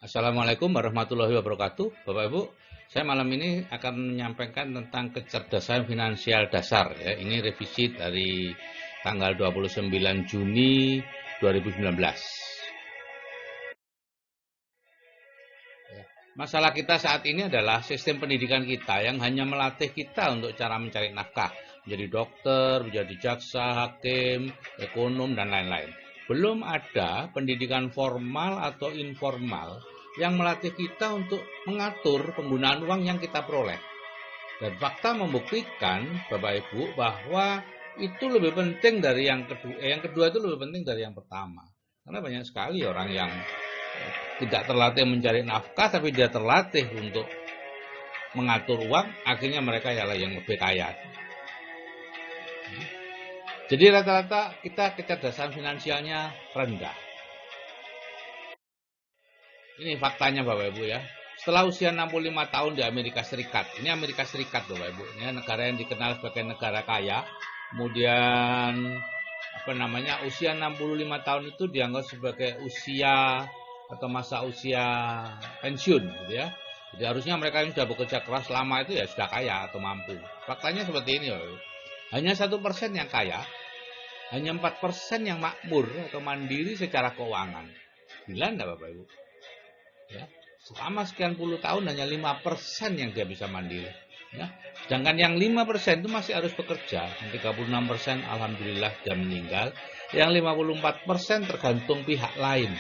Assalamualaikum warahmatullahi wabarakatuh. Bapak Ibu, saya malam ini akan menyampaikan tentang kecerdasan finansial dasar ya. Ini revisi dari tanggal 29 Juni 2019. Masalah kita saat ini adalah sistem pendidikan kita yang hanya melatih kita untuk cara mencari nafkah, menjadi dokter, menjadi jaksa, hakim, ekonom, dan lain-lain. Belum ada pendidikan formal atau informal yang melatih kita untuk mengatur penggunaan uang yang kita peroleh. Dan fakta membuktikan, Bapak Ibu, bahwa itu lebih penting dari yang kedua. Yang kedua itu lebih penting dari yang pertama. Karena banyak sekali orang yang tidak terlatih mencari nafkah, tapi dia terlatih untuk mengatur uang, akhirnya mereka ialah yang lebih kaya. Jadi rata-rata kita kecerdasan finansialnya rendah. Ini faktanya Bapak Ibu ya. Setelah usia 65 tahun di Amerika Serikat, ini Amerika Serikat Bapak Ibu, ini negara yang dikenal sebagai negara kaya. Kemudian usia 65 tahun itu dianggap sebagai usia atau masa usia pensiun gitu ya. Jadi harusnya mereka yang sudah bekerja keras lama itu ya sudah kaya atau mampu. Faktanya seperti ini Bapak Ibu. Hanya 1% yang kaya, hanya 4% yang makmur atau mandiri secara keuangan. Gila enggak Bapak Ibu? Ya, selama sekian puluh tahun hanya 5% yang dia bisa mandiri. Ya. Sedangkan yang 5% itu masih harus bekerja. Yang 36% alhamdulillah dia meninggal. Yang 54% tergantung pihak lain.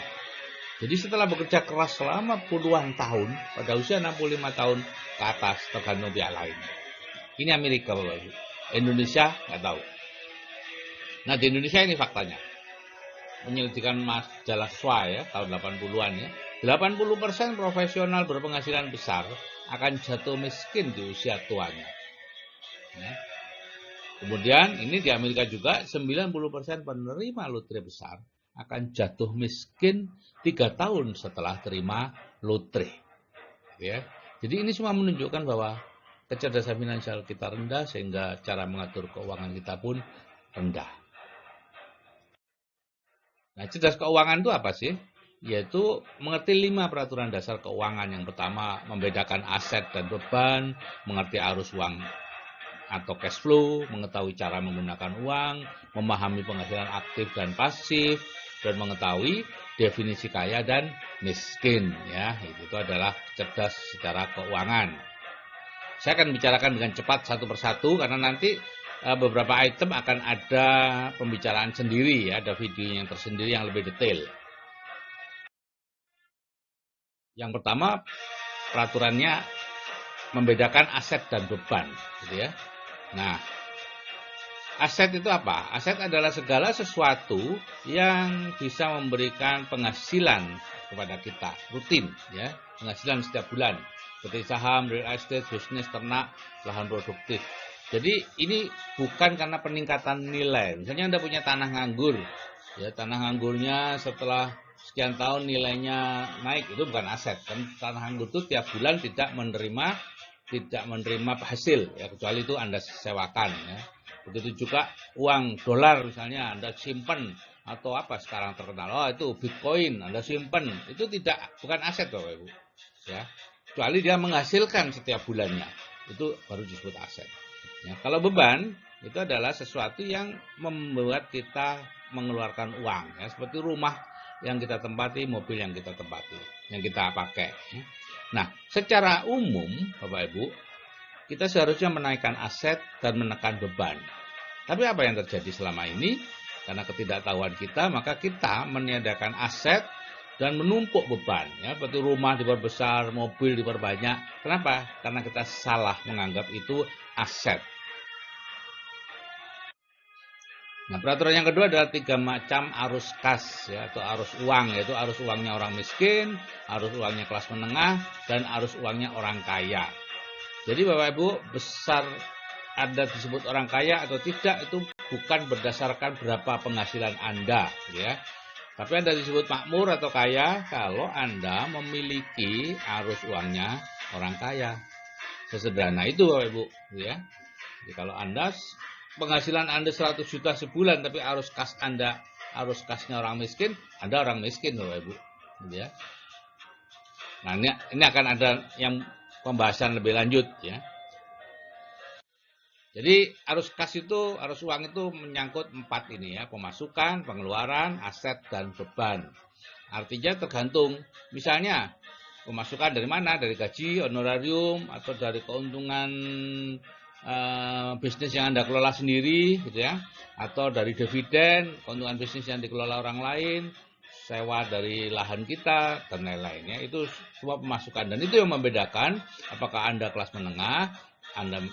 Jadi setelah bekerja keras selama puluhan tahun, pada usia 65 tahun ke atas tergantung pihak lain. Ini Amerika Bapak Ibu. Indonesia nggak tahu. Nah di Indonesia ini faktanya. Penyelidikan majalah SWA ya, tahun 80-an ya. 80% profesional berpenghasilan besar akan jatuh miskin di usia tuanya. Ya. Kemudian ini di Amerika juga 90% penerima lotre besar akan jatuh miskin 3 tahun setelah terima lotre. Ya. Jadi ini semua menunjukkan bahwa kecerdasan finansial kita rendah sehingga cara mengatur keuangan kita pun rendah. Nah, cerdas keuangan itu apa sih? Yaitu mengerti 5 peraturan dasar keuangan. Yang pertama, membedakan aset dan beban, mengerti arus uang atau cash flow, mengetahui cara menggunakan uang, memahami penghasilan aktif dan pasif, dan mengetahui definisi kaya dan miskin. Ya, itu adalah cerdas secara keuangan. Saya akan bicarakan dengan cepat satu persatu karena nanti beberapa item akan ada pembicaraan sendiri ya, ada video yang tersendiri yang lebih detail. Yang pertama, peraturannya membedakan aset dan beban, gitu ya. Nah, aset itu apa? Aset adalah segala sesuatu yang bisa memberikan penghasilan kepada kita, rutin ya, penghasilan setiap bulan. Seperti saham, real estate, bisnis, ternak, lahan produktif. Jadi ini bukan karena peningkatan nilai. Misalnya Anda punya tanah nganggur, ya tanah nganggurnya setelah sekian tahun nilainya naik, itu bukan aset. Kan tanah nganggur itu tiap bulan tidak menerima hasil, ya kecuali itu Anda sewakan. Ya. Begitu juga uang dolar misalnya Anda simpan atau apa sekarang terkenal, oh itu Bitcoin Anda simpan, itu bukan aset Bapak Ibu. Ya, kecuali dia menghasilkan setiap bulannya, itu baru disebut aset. Ya, kalau beban itu adalah sesuatu yang membuat kita mengeluarkan uang, ya, seperti rumah yang kita tempati, mobil yang kita tempati, yang kita pakai. Ya. Nah, secara umum, Bapak Ibu, kita seharusnya menaikkan aset dan menekan beban. Tapi apa yang terjadi selama ini? Karena ketidaktahuan kita, maka kita meniadakan aset dan menumpuk beban, ya, seperti rumah diperbesar, mobil diperbanyak. Kenapa? Karena kita salah menganggap itu aset. Nah, peraturan yang kedua adalah 3 macam arus kas, ya, atau arus uang, yaitu arus uangnya orang miskin, arus uangnya kelas menengah, dan arus uangnya orang kaya. Jadi Bapak Ibu, besar Anda disebut orang kaya atau tidak itu bukan berdasarkan berapa penghasilan Anda, ya. Tapi Anda disebut makmur atau kaya kalau Anda memiliki arus uangnya orang kaya. Sesederhana itu Bapak Ibu, ya. Jadi kalau penghasilan Anda 100 juta sebulan tapi arus kasnya orang miskin, Anda orang miskin Bapak Ibu, ya. Nah, ini akan ada yang pembahasan lebih lanjut ya. Jadi arus kas itu, arus uang itu menyangkut 4 ini ya, pemasukan, pengeluaran, aset, dan beban. Artinya tergantung, misalnya pemasukan dari mana? Dari gaji, honorarium, atau dari keuntungan bisnis yang Anda kelola sendiri gitu ya, atau dari dividen, keuntungan bisnis yang dikelola orang lain, sewa dari lahan kita, dan lain-lain ya. Itu semua pemasukan, dan itu yang membedakan apakah Anda kelas menengah, Anda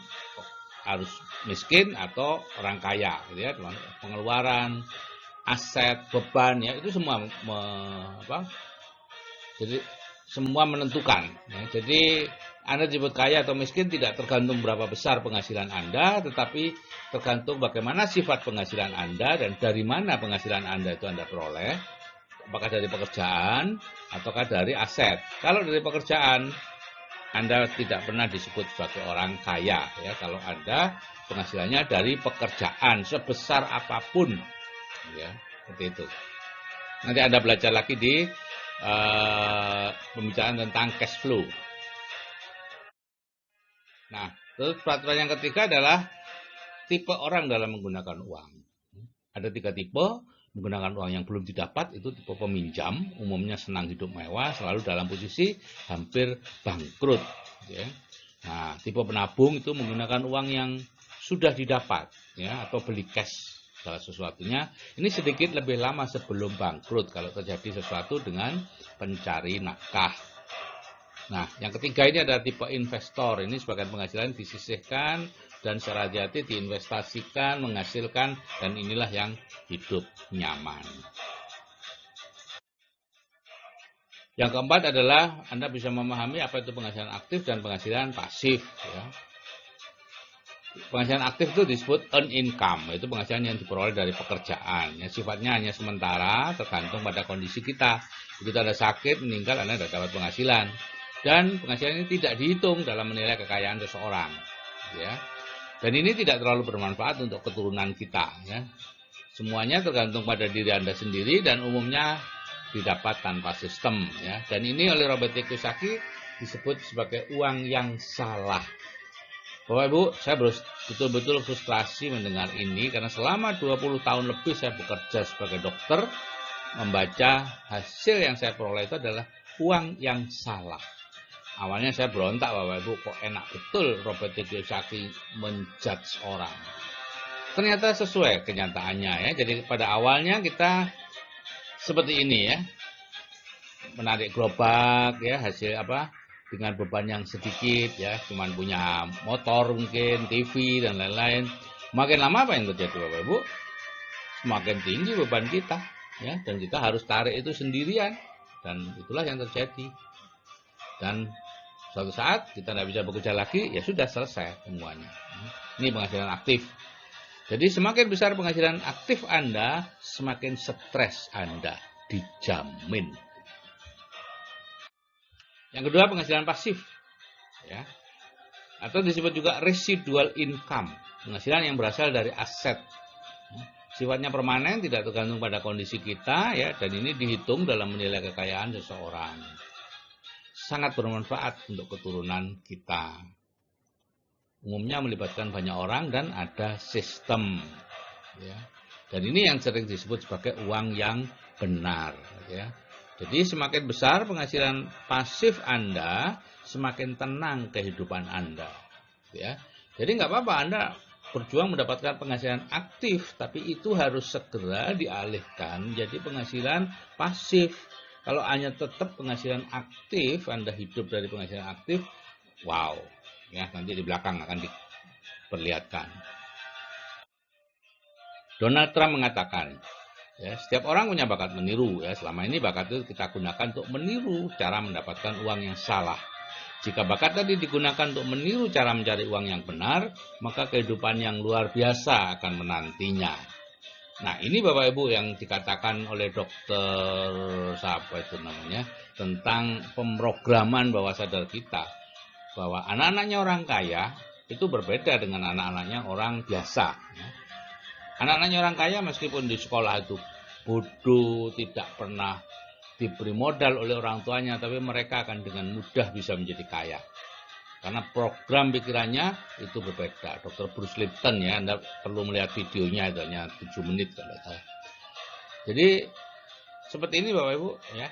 harus miskin atau orang kaya gitu ya. Pengeluaran, aset, beban ya, itu semua jadi semua menentukan ya. Jadi Anda disebut kaya atau miskin tidak tergantung berapa besar penghasilan Anda, tetapi tergantung bagaimana sifat penghasilan Anda dan dari mana penghasilan Anda itu Anda peroleh, apakah dari pekerjaan ataukah dari aset. Kalau dari pekerjaan, Anda tidak pernah disebut sebagai orang kaya ya, kalau Anda penghasilannya dari pekerjaan sebesar apapun ya, seperti itu. Nanti Anda belajar lagi di pembicaraan tentang cash flow. Nah, terus peraturan yang ketiga adalah tipe orang dalam menggunakan uang. Ada 3 tipe menggunakan uang. Yang belum didapat itu tipe peminjam, umumnya senang hidup mewah, selalu dalam posisi hampir bangkrut ya. Nah, tipe penabung itu menggunakan uang yang sudah didapat ya, atau beli cash segala sesuatunya. Ini sedikit lebih lama sebelum bangkrut kalau terjadi sesuatu dengan pencari nafkah. Nah, yang ketiga ini ada tipe investor. Ini sebagian penghasilan disisihkan dan secara hati-hati diinvestasikan, menghasilkan, dan inilah yang hidup nyaman. Yang keempat adalah Anda bisa memahami apa itu penghasilan aktif dan penghasilan pasif ya. Penghasilan aktif itu disebut earned income, itu penghasilan yang diperoleh dari pekerjaan ya, sifatnya hanya sementara, tergantung pada kondisi kita. Begitu Anda sakit, meninggal, Anda tidak dapat penghasilan. Dan penghasilan ini tidak dihitung dalam menilai kekayaan seseorang ya. Dan ini tidak terlalu bermanfaat untuk keturunan kita ya. Semuanya tergantung pada diri Anda sendiri dan umumnya didapat tanpa sistem ya. Dan ini oleh Robert T. Kiyosaki disebut sebagai uang yang salah. Bapak Ibu, saya betul-betul frustrasi mendengar ini karena selama 20 tahun lebih saya bekerja sebagai dokter, membaca hasil yang saya peroleh itu adalah uang yang salah. Awalnya saya berontak, Bapak Ibu, kok enak betul Robert T. Kiyosaki menjudge orang. Ternyata sesuai kenyataannya ya. Jadi pada awalnya kita seperti ini ya, menarik gerobak ya, hasil dengan beban yang sedikit ya, cuman punya motor mungkin, TV dan lain-lain. Makin lama apa yang terjadi Bapak Ibu? Semakin tinggi beban kita ya, dan kita harus tarik itu sendirian, dan itulah yang terjadi. Dan suatu saat kita tidak bisa bekerja lagi, ya sudah selesai semuanya. Ini penghasilan aktif. Jadi semakin besar penghasilan aktif Anda, semakin stres Anda, dijamin. Yang kedua penghasilan pasif, ya, atau disebut juga residual income, penghasilan yang berasal dari aset. Sifatnya permanen, tidak tergantung pada kondisi kita, ya, dan ini dihitung dalam menilai kekayaan seseorang. Sangat bermanfaat untuk keturunan kita. Umumnya melibatkan banyak orang dan ada sistem, ya. Dan ini yang sering disebut sebagai uang yang benar, ya. Jadi semakin besar penghasilan pasif Anda, semakin tenang kehidupan Anda, ya. Jadi nggak apa-apa Anda berjuang mendapatkan penghasilan aktif, tapi itu harus segera dialihkan jadi penghasilan pasif. Kalau hanya tetap penghasilan aktif, Anda hidup dari penghasilan aktif, wow. Ya, nanti di belakang akan diperlihatkan. Donald Trump mengatakan, ya, setiap orang punya bakat meniru. Ya, selama ini bakat itu kita gunakan untuk meniru cara mendapatkan uang yang salah. Jika bakat tadi digunakan untuk meniru cara mencari uang yang benar, maka kehidupan yang luar biasa akan menantinya. Nah, ini Bapak Ibu yang dikatakan oleh dokter siapa itu namanya, tentang pemrograman bawah sadar kita. Bahwa anak-anaknya orang kaya itu berbeda dengan anak-anaknya orang biasa. Anak-anaknya orang kaya meskipun di sekolah itu bodoh, tidak pernah diberi modal oleh orang tuanya, tapi mereka akan dengan mudah bisa menjadi kaya. Karena program pikirannya itu berbeda. Dr. Bruce Lipton ya, Anda perlu melihat videonya, itu hanya 7 menit kalau saya. Jadi seperti ini Bapak Ibu ya.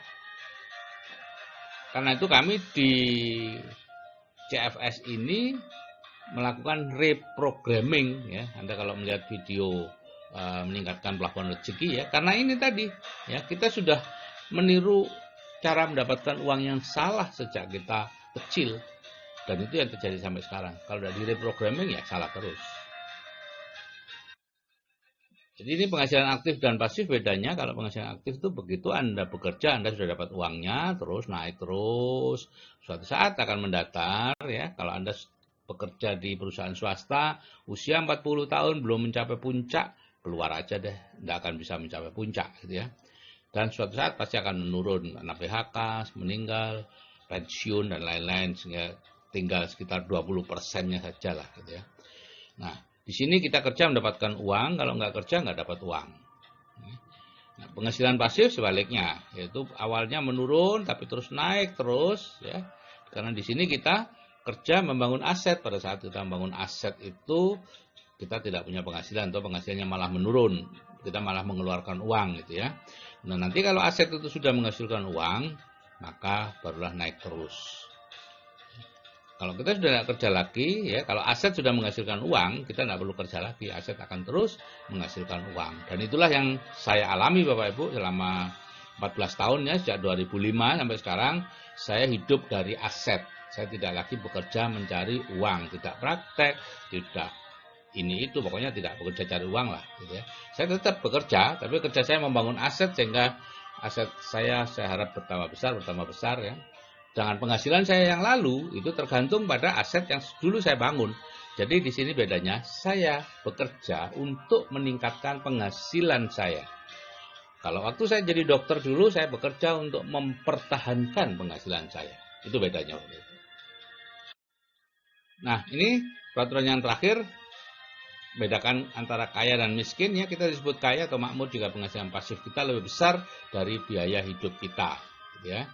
Karena itu kami di CFS ini melakukan reprogramming ya. Anda kalau melihat video meningkatkan plafon rezeki ya, karena ini tadi ya, kita sudah meniru cara mendapatkan uang yang salah sejak kita kecil, dan itu yang terjadi sampai sekarang. Kalau udah di reprogramming ya salah terus. Jadi ini penghasilan aktif dan pasif bedanya. Kalau penghasilan aktif itu begitu Anda bekerja, Anda sudah dapat uangnya, terus naik terus. Suatu saat akan mendatar ya. Kalau Anda bekerja di perusahaan swasta, usia 40 tahun belum mencapai puncak, keluar aja deh, tidak akan bisa mencapai puncak gitu ya. Dan suatu saat pasti akan menurun, karena PHK, meninggal, pensiun dan lain-lain, sehingga tinggal sekitar 20%-nya saja lah gitu ya. Nah, di sini kita kerja mendapatkan uang, kalau nggak kerja nggak dapat uang. Nah, penghasilan pasif sebaliknya, yaitu awalnya menurun tapi terus naik terus ya. Karena di sini kita kerja membangun aset. Pada saat kita membangun aset itu kita tidak punya penghasilan atau penghasilannya malah menurun, kita malah mengeluarkan uang gitu ya. Nah, nanti kalau aset itu sudah menghasilkan uang, maka barulah naik terus. Kalau kita sudah tidak kerja lagi, ya, kalau aset sudah menghasilkan uang, kita tidak perlu kerja lagi, aset akan terus menghasilkan uang. Dan itulah yang saya alami Bapak Ibu selama 14 tahun ya, sejak 2005 sampai sekarang, saya hidup dari aset. Saya tidak lagi bekerja mencari uang, tidak praktek, tidak ini itu, pokoknya tidak bekerja cari uang lah. Gitu ya. Saya tetap bekerja, tapi kerja saya membangun aset sehingga aset saya harap bertambah besar ya. Dengan penghasilan saya yang lalu itu tergantung pada aset yang dulu saya bangun. Jadi di sini bedanya, saya bekerja untuk meningkatkan penghasilan saya. Kalau waktu saya jadi dokter dulu, saya bekerja untuk mempertahankan penghasilan saya. Itu bedanya. Nah, ini peraturan yang terakhir, bedakan antara kaya dan miskin ya. Kita disebut kaya atau makmur jika penghasilan pasif kita lebih besar dari biaya hidup kita, gitu ya.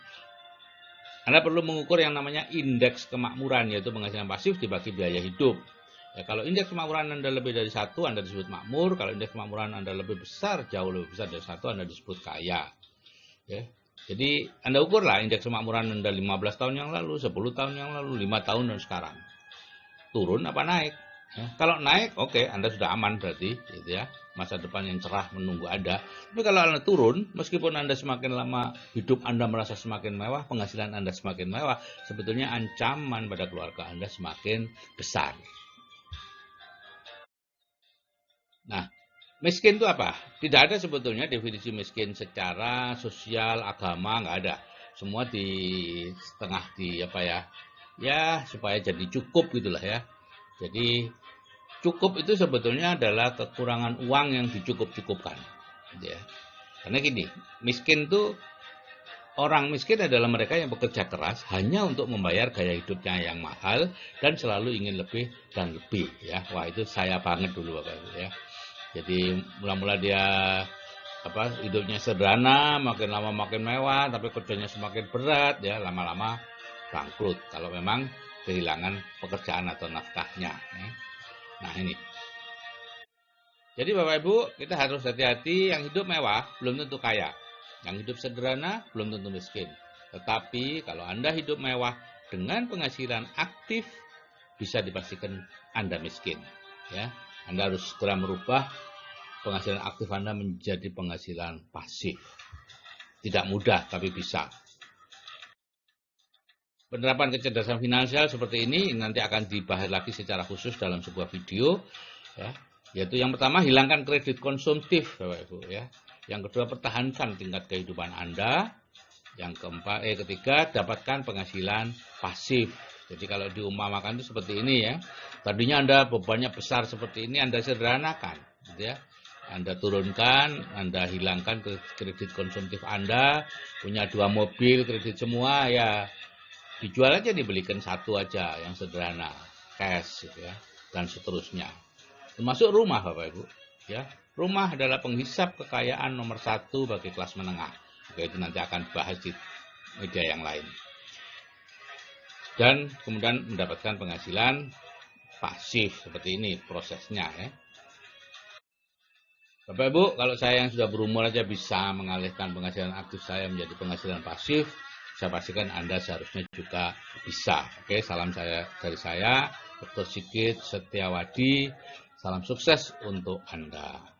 Anda perlu mengukur yang namanya indeks kemakmuran, yaitu penghasilan pasif dibagi biaya hidup. Ya, kalau indeks kemakmuran Anda lebih dari 1, Anda disebut makmur. Kalau indeks kemakmuran Anda lebih besar, jauh lebih besar dari 1, Anda disebut kaya. Ya. Jadi Anda ukurlah indeks kemakmuran Anda 15 tahun yang lalu, 10 tahun yang lalu, 5 tahun dan sekarang. Turun apa naik? Ya, kalau naik, oke, Anda sudah aman berarti, gitu ya. Masa depan yang cerah menunggu Anda. Tapi kalau Anda turun, meskipun Anda semakin lama hidup Anda merasa semakin mewah, penghasilan Anda semakin mewah, sebetulnya ancaman pada keluarga Anda semakin besar. Nah, miskin itu apa? Tidak ada sebetulnya definisi miskin secara sosial, agama, nggak ada. Semua di setengah di apa ya? Ya, supaya jadi cukup gitulah ya. Jadi cukup itu sebetulnya adalah kekurangan uang yang dicukup-cukupkan. Gitu ya. Karena gini, miskin itu, orang miskin adalah mereka yang bekerja keras hanya untuk membayar gaya hidupnya yang mahal dan selalu ingin lebih dan lebih. Ya, wah itu saya banget dulu Bapak Ibu ya. Jadi mula-mula dia hidupnya sederhana, makin lama makin mewah, tapi kerjanya semakin berat, ya lama-lama bangkrut kalau memang kehilangan pekerjaan atau nafkahnya. Ya. Nah ini. Jadi Bapak Ibu, kita harus hati-hati, yang hidup mewah belum tentu kaya. Yang hidup sederhana belum tentu miskin. Tetapi kalau Anda hidup mewah dengan penghasilan aktif, bisa dipastikan Anda miskin. Ya, Anda harus segera merubah penghasilan aktif Anda menjadi penghasilan pasif. Tidak mudah, tapi bisa. Penerapan kecerdasan finansial seperti ini nanti akan dibahas lagi secara khusus dalam sebuah video, ya. Yaitu yang pertama, hilangkan kredit konsumtif, Bapak Ibu, ya. Yang kedua, pertahankan tingkat kehidupan Anda. Yang ketiga, dapatkan penghasilan pasif. Jadi kalau diumpamakan itu seperti ini ya. Tadinya Anda bebannya besar seperti ini, Anda sederhanakan, gitu ya. Anda turunkan, Anda hilangkan kredit konsumtif Anda, punya 2 mobil, kredit semua, ya dijual aja, dibelikan 1 aja yang sederhana, cash gitu ya, dan seterusnya. Termasuk rumah Bapak Ibu, ya. Rumah adalah penghisap kekayaan nomor 1 bagi kelas menengah. Oke, itu nanti akan bahas di media yang lain. Dan kemudian mendapatkan penghasilan pasif seperti ini prosesnya ya. Bapak Ibu, kalau saya yang sudah berumur aja bisa mengalihkan penghasilan aktif saya menjadi penghasilan pasif, saya pastikan Anda seharusnya juga bisa. Oke, salam saya dari saya, Dr. Sigit Setiawadi. Salam sukses untuk Anda.